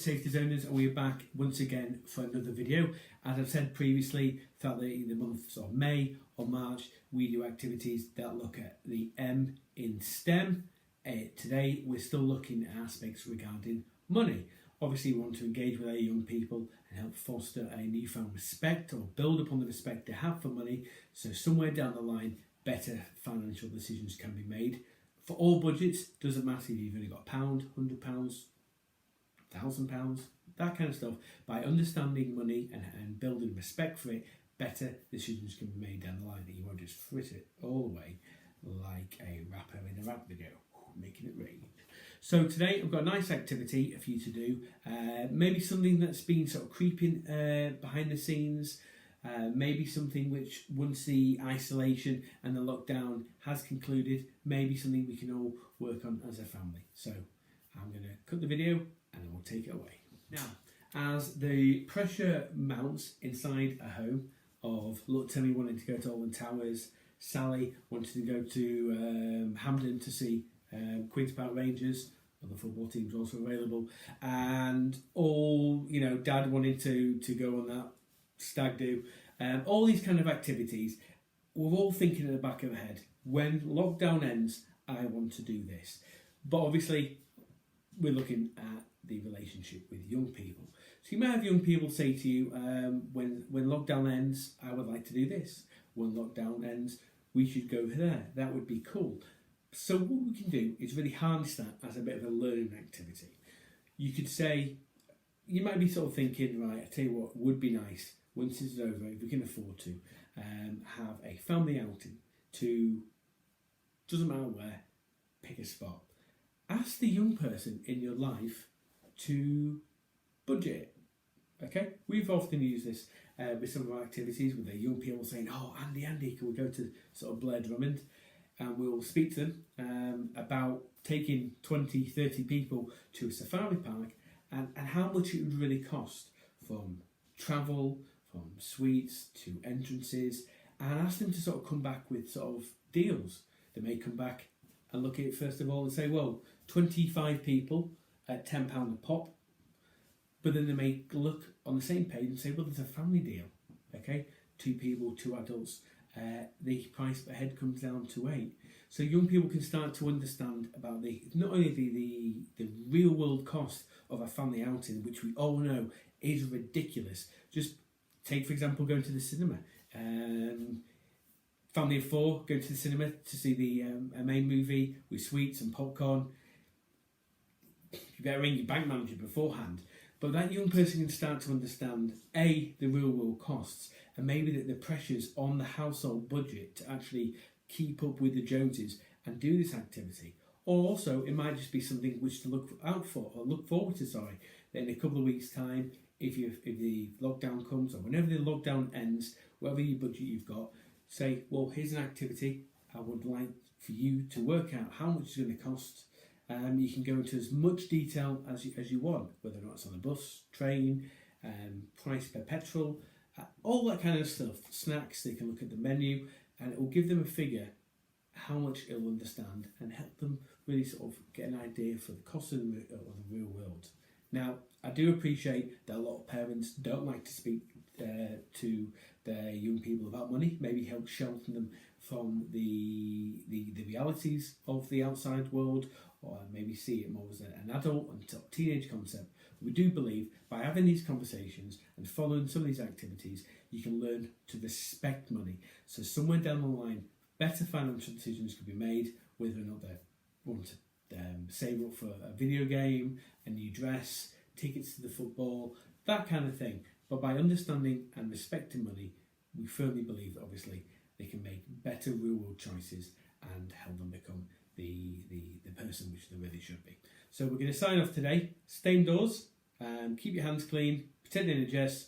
Safety Zoners, and we are back once again for another video. As I've said previously, throughout the months of May or March, we do activities that look at the M in STEM. Today we're still looking at aspects regarding money. Obviously we want to engage with our young people and help foster a newfound respect or build upon the respect they have for money, so somewhere down the line better financial decisions can be made. For all budgets, doesn't matter if you've only got £1, £100, £1,000, that kind of stuff. By understanding money and building respect for it, better decisions can be made down the line, that you won't just frit it all the way like a rapper in a rap video, making it rain. So today I've got a nice activity for you to do, maybe something that's been sort of creeping behind the scenes, maybe something which, once the isolation and the lockdown has concluded, maybe something we can all work on as a family. So I'm going to cut the video and we'll take it away. Now, as the pressure mounts inside a home of Timmy wanting to go to Alton Towers, Sally wanted to go to Hampden to see Queen's Park Rangers, other football teams also available, and all, Dad wanted to go on that stag do, all these kind of activities. We're all thinking in the back of our head, when lockdown ends, I want to do this. But obviously, we're looking at the relationship with young people. So you may have young people say to you, when lockdown ends, I would like to do this. When lockdown ends, we should go there. That would be cool. So what we can do is really harness that as a bit of a learning activity. You could say, you might be sort of thinking, right, I tell you what would be nice, once this is over, if we can afford to, have a family outing to, doesn't matter where, pick a spot. Ask the young person in your life to budget it. Okay? We've often used this with some of our activities, with the young people saying, oh, Andy, can we go to sort of Blair Drummond? And we'll speak to them about taking 20, 30 people to a safari park and how much it would really cost, from travel, from suites to entrances, and ask them to sort of come back with sort of deals. They may come back and look at it first of all and say, well, 25 people at £10 a pop, but then they may look on the same page and say, well, there's a family deal, okay? 2 people, 2 adults, the price per head comes down to 8. So young people can start to understand about not only the real world cost of a family outing, which we all know is ridiculous. Just take, for example, going to the cinema. Family of 4 going to the cinema to see the main movie with sweets and popcorn. You better ring your bank manager beforehand. But that young person can start to understand, A, the real world costs, and maybe the pressures on the household budget to actually keep up with the Joneses and do this activity. Or also, it might just be something which to look out for, or look forward to, that in a couple of weeks' time, if the lockdown comes, or whenever the lockdown ends, whatever your budget you've got, say, well, here's an activity I would like for you to work out how much it's going to cost. You can go into as much detail as you want, whether or not it's on a bus, train, price per petrol, all that kind of stuff. Snacks, they can look at the menu, and it will give them a figure how much it'll understand and help them really sort of get an idea for the cost of the real world. Now, I do appreciate that a lot of parents don't like to speak to their young people about money, maybe help shelter them from the realities of the outside world, or maybe see it more as an adult and teenage concept. We do believe by having these conversations and following some of these activities, you can learn to respect money. So somewhere down the line, better financial decisions could be made, whether or not they want to save up for a video game, a new dress, tickets to the football, that kind of thing. But by understanding and respecting money, we firmly believe that obviously they can make better real world choices and help them become the person which they really should be. So we're going to sign off today. Stay indoors, keep your hands clean, pretend NHS,